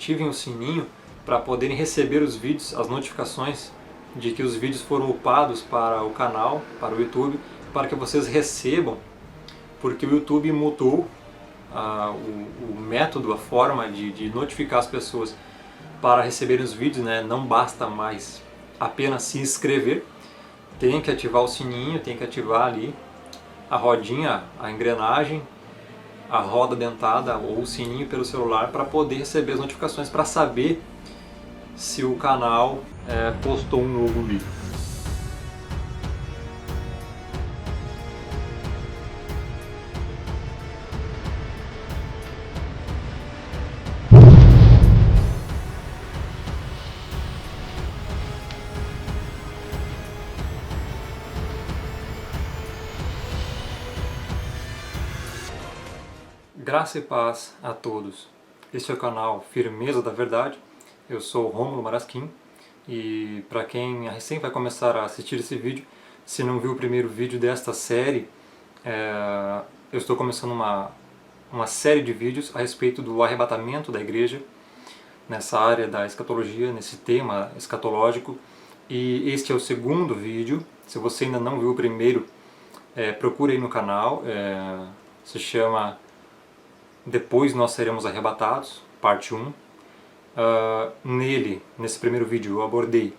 ativem o sininho para poderem receber os vídeos, as notificações de que os vídeos foram upados para o canal, para o YouTube, para que vocês recebam, porque o YouTube mudou o método, a forma de notificar as pessoas para receberem os vídeos, né? Não basta mais apenas se inscrever, tem que ativar o sininho, tem que ativar ali a rodinha, a engrenagem, a roda dentada ou o sininho pelo celular para poder receber as notificações, para saber se o canal postou um novo vídeo. Graça e paz a todos. Este é o canal Firmeza da Verdade. Eu sou Rômulo Marasquim e para quem recém vai começar a assistir esse vídeo, se não viu o primeiro vídeo desta série, eu estou começando uma série de vídeos a respeito do arrebatamento da igreja, nessa área da escatologia, nesse tema escatológico, e este é o segundo vídeo. Se você ainda não viu o primeiro, procure aí no canal, se chama Depois Nós Seremos Arrebatados, parte 1. Nesse primeiro vídeo, eu abordei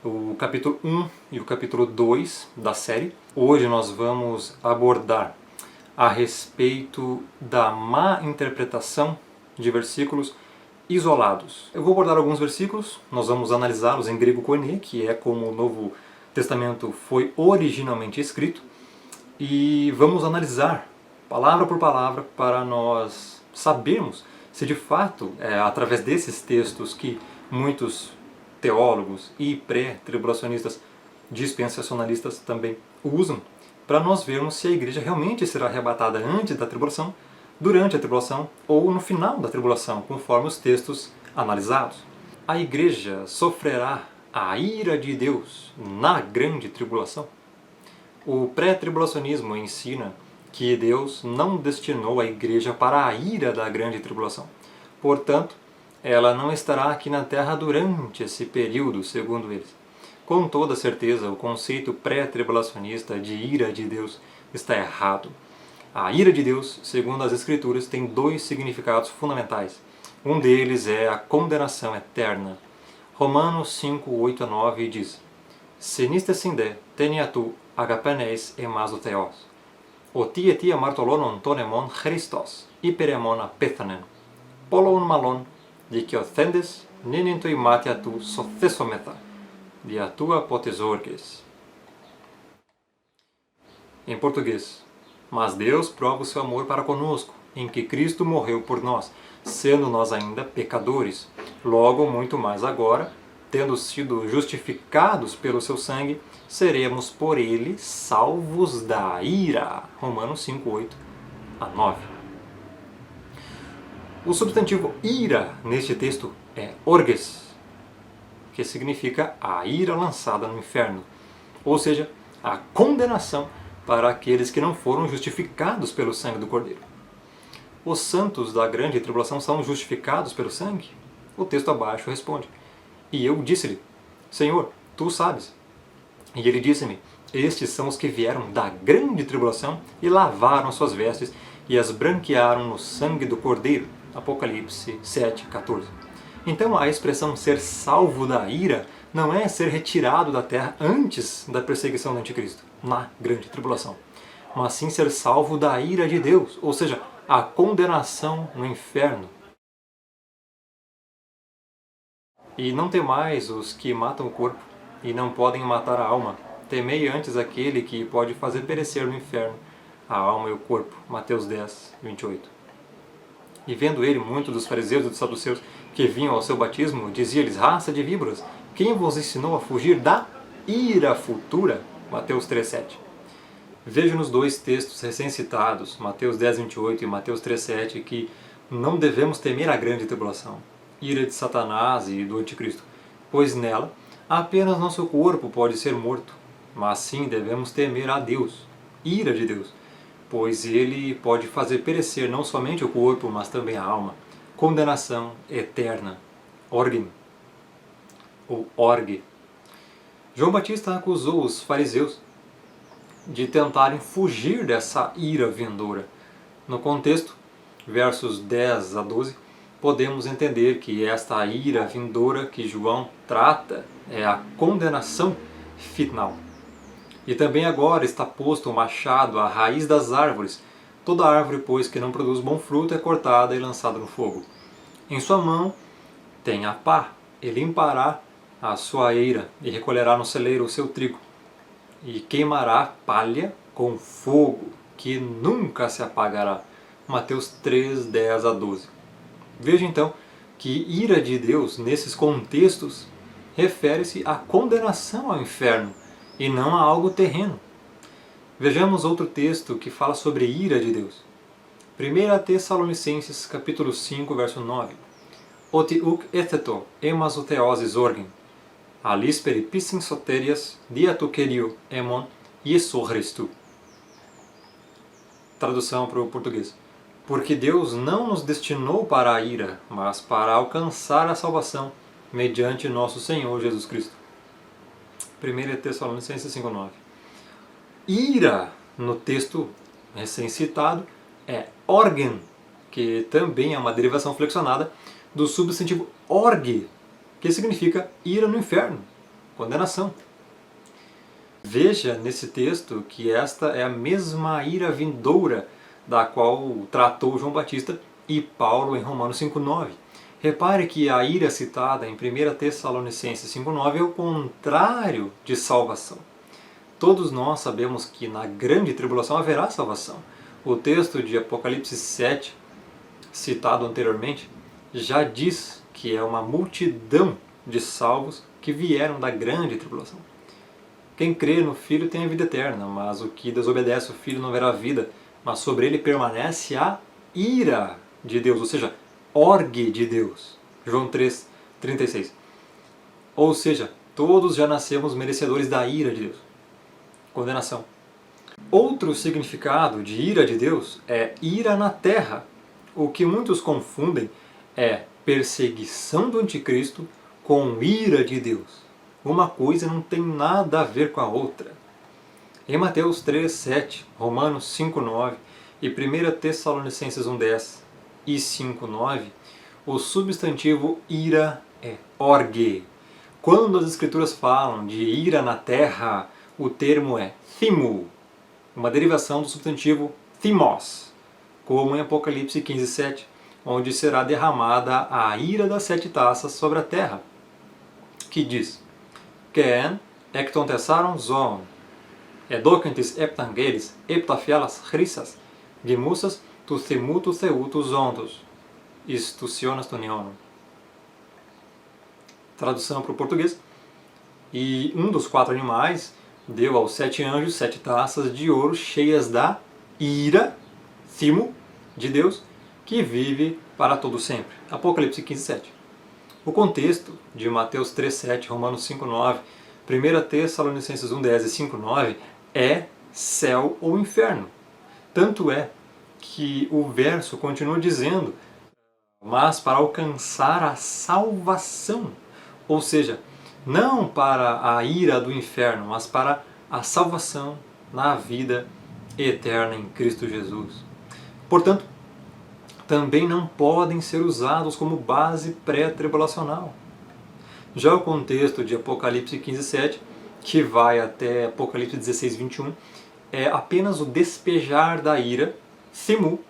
o capítulo 1 e o capítulo 2 da série. Hoje nós vamos abordar a respeito da má interpretação de versículos isolados. Eu vou abordar alguns versículos, nós vamos analisá-los em grego koiné, que é como o Novo Testamento foi originalmente escrito, e vamos analisar palavra por palavra para nós sabermos se de fato é através desses textos que muitos teólogos e pré-tribulacionistas dispensacionalistas também usam, para nós vermos se a igreja realmente será arrebatada antes da tribulação, durante a tribulação ou no final da tribulação, conforme os textos analisados. A igreja sofrerá a ira de Deus na grande tribulação? O pré-tribulacionismo ensina que Deus não destinou a igreja para a ira da grande tribulação. Portanto, ela não estará aqui na terra durante esse período, segundo eles. Com toda certeza, o conceito pré-tribulacionista de ira de Deus está errado. A ira de Deus, segundo as Escrituras, tem dois significados fundamentais. Um deles é a condenação eterna. Romanos 5, 8 a 9 diz: Seniste sinde, tenia tu agapeneis emas o theos. O tie martolonon tonemon Christos, hyperemon apethanen. Polon malon, dikiotendes, ninintoi matia tu sothesometa, dia tua potesorges. Em português: Mas Deus prova o seu amor para conosco, em que Cristo morreu por nós, sendo nós ainda pecadores. Logo, muito mais agora, tendo sido justificados pelo seu sangue, seremos por ele salvos da ira. Romanos 5, 8 a 9. O substantivo ira neste texto é orges, que significa a ira lançada no inferno, ou seja, a condenação para aqueles que não foram justificados pelo sangue do Cordeiro. Os santos da grande tribulação são justificados pelo sangue? O texto abaixo responde: E eu disse-lhe, Senhor, tu sabes. E ele disse-me, estes são os que vieram da grande tribulação e lavaram suas vestes e as branquearam no sangue do Cordeiro. Apocalipse 7, 14. Então a expressão ser salvo da ira não é ser retirado da terra antes da perseguição do anticristo, na grande tribulação, mas sim ser salvo da ira de Deus, ou seja, a condenação no inferno. E não temais os que matam o corpo, e não podem matar a alma. Temei antes aquele que pode fazer perecer no inferno a alma e o corpo. Mateus 10, 28. E vendo ele muitos dos fariseus e dos saduceus que vinham ao seu batismo, dizia-lhes, raça de víboras, quem vos ensinou a fugir da ira futura? Mateus 3, 7. Vejo nos dois textos recém-citados, Mateus 10, 28 e Mateus 3, 7, que não devemos temer a grande tribulação, ira de Satanás e do anticristo, pois nela apenas nosso corpo pode ser morto, mas sim devemos temer a Deus, ira de Deus, pois ele pode fazer perecer não somente o corpo, mas também a alma, condenação eterna. Orgim, ou orgue. João Batista acusou os fariseus de tentarem fugir dessa ira vindoura. No contexto, versos 10 a 12, podemos entender que esta ira vindoura que João trata é a condenação final. E também agora está posto o machado à raiz das árvores. Toda árvore, pois, que não produz bom fruto é cortada e lançada no fogo. Em sua mão tem a pá, e limpará a sua eira, e recolherá no celeiro o seu trigo, e queimará palha com fogo, que nunca se apagará. Mateus 3, 10 a 12. Veja então que ira de Deus, nesses contextos, refere-se à condenação ao inferno, e não a algo terreno. Vejamos outro texto que fala sobre ira de Deus. 1 Tessalonicenses capítulo 5, verso 9. Oti uk etheto emas o theosis orgem, alis peripissin soterias diato querio emon Iesu Christu. Tradução para o português. Porque Deus não nos destinou para a ira, mas para alcançar a salvação, mediante nosso Senhor Jesus Cristo. 1 Tessalonicenses 5,9. Ira, no texto recém-citado, é orgen, que também é uma derivação flexionada do substantivo orge, que significa ira no inferno, condenação. Veja nesse texto que esta é a mesma ira vindoura da qual tratou João Batista e Paulo em Romanos 5,9. Repare que a ira citada em 1 Tessalonicenses 5,9 é o contrário de salvação. Todos nós sabemos que na grande tribulação haverá salvação. O texto de Apocalipse 7, citado anteriormente, já diz que é uma multidão de salvos que vieram da grande tribulação. Quem crê no Filho tem a vida eterna, mas o que desobedece o Filho não verá vida, mas sobre ele permanece a ira de Deus, ou seja, orgue de Deus. João 3, 36. Ou seja, todos já nascemos merecedores da ira de Deus. Condenação. Outro significado de ira de Deus é ira na terra. O que muitos confundem é perseguição do anticristo com ira de Deus. Uma coisa não tem nada a ver com a outra. Em Mateus 3, 7, Romanos 5, 9 e 1 Tessalonicenses 1, 10 e 5, 9, o substantivo ira é orge. Quando as escrituras falam de ira na terra, o termo é thimo, uma derivação do substantivo thimos, como em Apocalipse 15, 7, onde será derramada a ira das 7 taças sobre a terra, que diz: Ken ekton tessaron zon, edokentes eptangelis, eptafialas chrysas, gemusas tu themutu theutus ontos, istucionas toniono. Tradução para o português. E um dos 4 animais deu aos 7 anjos 7 taças de ouro cheias da ira, thimo, de Deus, que vive para todo sempre. Apocalipse 15, 7. O contexto de Mateus 3, 7, Romanos 5, 9, 1 Tessalonicenses 1, 10 e 5, 9 é céu ou inferno. Tanto é que o verso continua dizendo, mas para alcançar a salvação. Ou seja, não para a ira do inferno, mas para a salvação na vida eterna em Cristo Jesus. Portanto, também não podem ser usados como base pré-tribulacional. Já o contexto de Apocalipse 15, 7, que vai até Apocalipse 16, 21, é apenas o despejar da ira, thimo,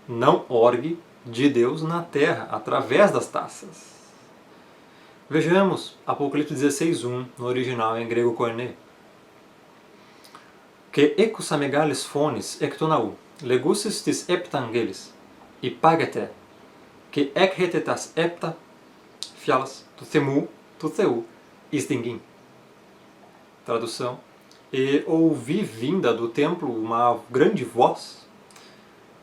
não orgue, de Deus na terra, através das taças. Vejamos Apocalipse 16, 1, no original em grego koine. Que ekos amegales phones ektonau, legusis tis eptangelis, e pagete, que ekhetetas epta, fialas, tu theu, istingin. Tradução. E ouvi vinda do templo uma grande voz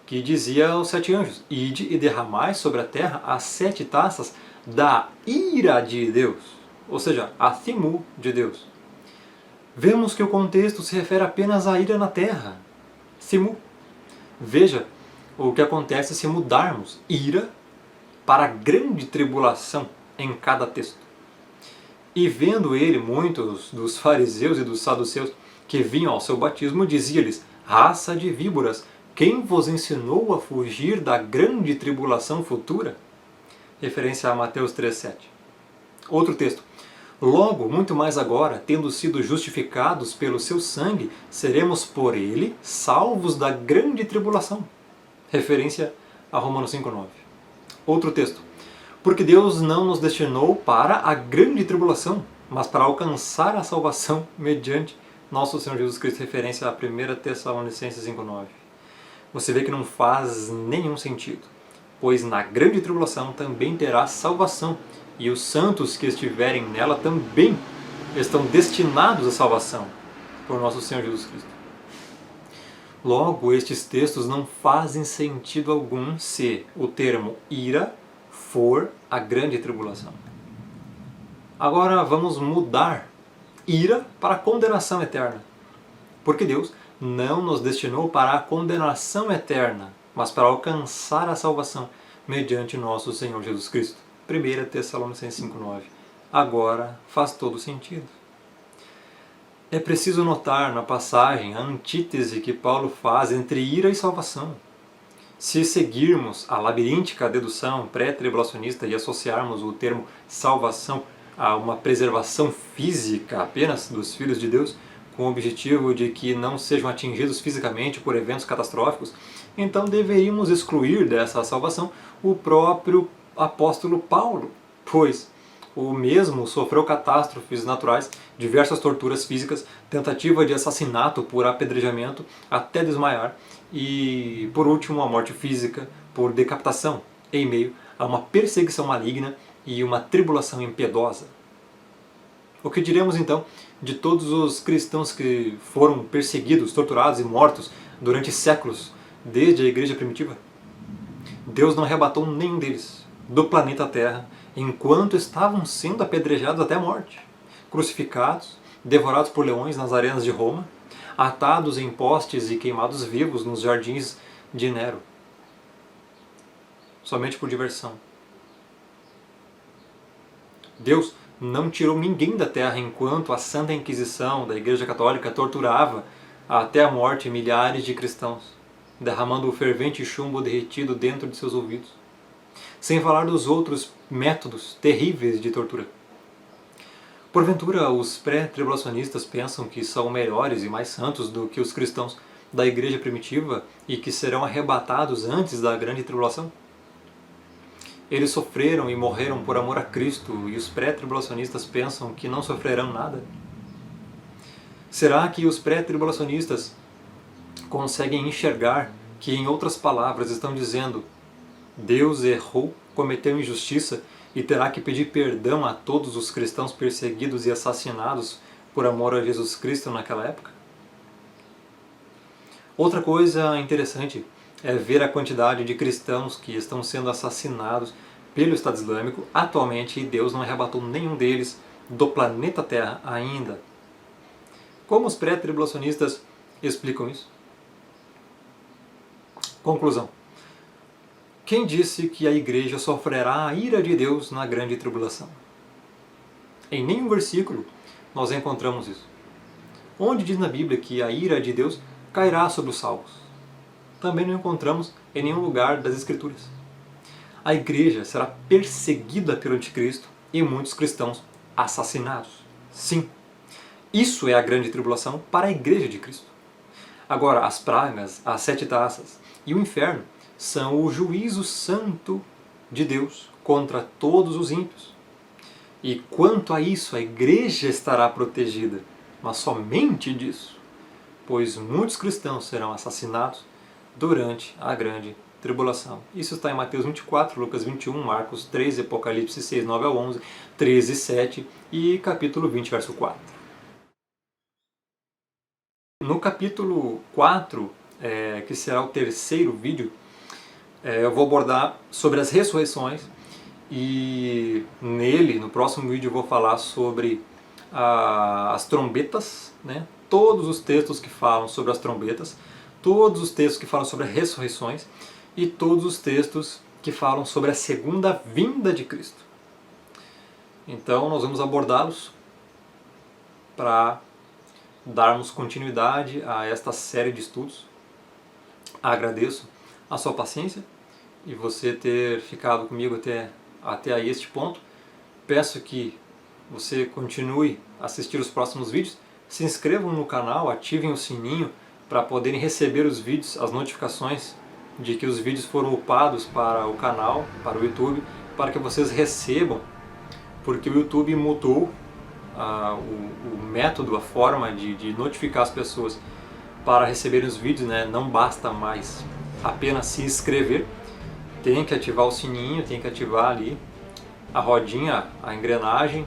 que dizia aos 7 anjos: Ide e derramai sobre a terra as 7 taças da ira de Deus, ou seja, a thimo de Deus. Vemos que o contexto se refere apenas à ira na terra. Thimo. Veja o que acontece se mudarmos ira para a grande tribulação em cada texto. E vendo ele muitos dos fariseus e dos saduceus que vinham ao seu batismo, dizia-lhes: raça de víboras, quem vos ensinou a fugir da grande tribulação futura? Referência a Mateus 3,7. Outro texto. Logo, muito mais agora, tendo sido justificados pelo seu sangue, seremos por ele salvos da grande tribulação. Referência a Romanos 5,9. Outro texto. Porque Deus não nos destinou para a grande tribulação, mas para alcançar a salvação mediante nosso Senhor Jesus Cristo. Referência a 1 Tessalonicenses 5,9. Você vê que não faz nenhum sentido, pois na grande tribulação também terá salvação, e os santos que estiverem nela também estão destinados à salvação por nosso Senhor Jesus Cristo. Logo, estes textos não fazem sentido algum se o termo ira for a grande tribulação. Agora vamos mudar ira para condenação eterna, porque Deus não nos destinou para a condenação eterna, mas para alcançar a salvação mediante nosso Senhor Jesus Cristo. 1 Tessalonicenses 5,9. Agora faz todo sentido. É preciso notar na passagem a antítese que Paulo faz entre ira e salvação. Se seguirmos a labiríntica dedução pré-tribulacionista e associarmos o termo salvação a uma preservação física apenas dos filhos de Deus, com o objetivo de que não sejam atingidos fisicamente por eventos catastróficos, então deveríamos excluir dessa salvação o próprio apóstolo Paulo, pois o mesmo sofreu catástrofes naturais, diversas torturas físicas, tentativa de assassinato por apedrejamento até desmaiar e, por último, a morte física por decapitação, em meio a uma perseguição maligna e uma tribulação impiedosa. O que diremos então de todos os cristãos que foram perseguidos, torturados e mortos durante séculos, desde a igreja primitiva? Deus não arrebatou nenhum deles do planeta Terra enquanto estavam sendo apedrejados até a morte, crucificados, devorados por leões nas arenas de Roma, atados em postes e queimados vivos nos jardins de Nero, somente por diversão. Deus não tirou ninguém da terra enquanto a Santa Inquisição da Igreja Católica torturava até a morte milhares de cristãos, derramando o fervente chumbo derretido dentro de seus ouvidos. Sem falar dos outros métodos terríveis de tortura. Porventura, os pré-tribulacionistas pensam que são melhores e mais santos do que os cristãos da igreja primitiva e que serão arrebatados antes da grande tribulação? Eles sofreram e morreram por amor a Cristo e os pré-tribulacionistas pensam que não sofrerão nada? Será que os pré-tribulacionistas conseguem enxergar que, em outras palavras, estão dizendo: Deus errou, cometeu injustiça e terá que pedir perdão a todos os cristãos perseguidos e assassinados por amor a Jesus Cristo naquela época? Outra coisa interessante é ver a quantidade de cristãos que estão sendo assassinados pelo Estado Islâmico atualmente, e Deus não arrebatou nenhum deles do planeta Terra ainda. Como os pré-tribulacionistas explicam isso? Conclusão. Quem disse que a igreja sofrerá a ira de Deus na grande tribulação? Em nenhum versículo nós encontramos isso. Onde diz na Bíblia que a ira de Deus cairá sobre os salvos? Também não encontramos em nenhum lugar das Escrituras. A igreja será perseguida pelo anticristo e muitos cristãos assassinados. Sim, isso é a grande tribulação para a igreja de Cristo. Agora, as pragas, as 7 taças e o inferno são o juízo santo de Deus contra todos os ímpios. E quanto a isso, a igreja estará protegida, mas somente disso, pois muitos cristãos serão assassinados durante a grande tribulação. Isso está em Mateus 24, Lucas 21, Marcos 13, Apocalipse 6, 9 a 11, 13, 7 e capítulo 20, verso 4. No capítulo 4, que será o terceiro vídeo, eu vou abordar sobre as ressurreições, e nele, no próximo vídeo, eu vou falar sobre as trombetas, né? Todos os textos que falam sobre as trombetas, todos os textos que falam sobre as ressurreições e todos os textos que falam sobre a segunda vinda de Cristo. Então nós vamos abordá-los para darmos continuidade a esta série de estudos. Agradeço a sua paciência e você ter ficado comigo até a este ponto. Peço que você continue a assistir os próximos vídeos, se inscrevam no canal, ativem o sininho para poderem receber os vídeos, as notificações de que os vídeos foram upados para o canal, para o YouTube, para que vocês recebam, porque o YouTube mudou o método, a forma de notificar as pessoas para receberem os vídeos, né? Não basta mais apenas se inscrever, tem que ativar o sininho, tem que ativar ali a rodinha, a engrenagem,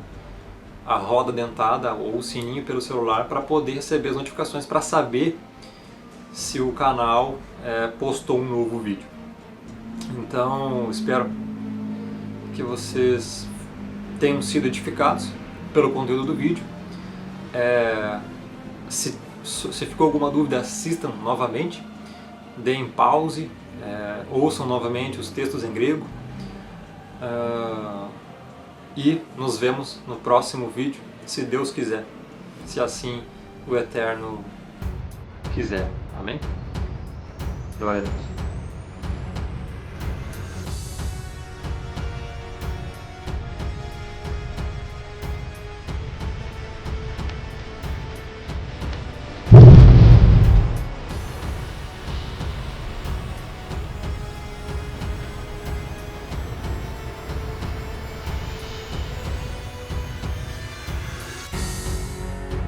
a roda dentada ou o sininho pelo celular para poder receber as notificações, para saber se o canal postou um novo vídeo. Então espero que vocês tenham sido edificados pelo conteúdo do vídeo. Se ficou alguma dúvida, assistam novamente, deem pause, ouçam novamente os textos em grego. E nos vemos no próximo vídeo, se Deus quiser, se assim o Eterno quiser. Amém? Glória a Deus.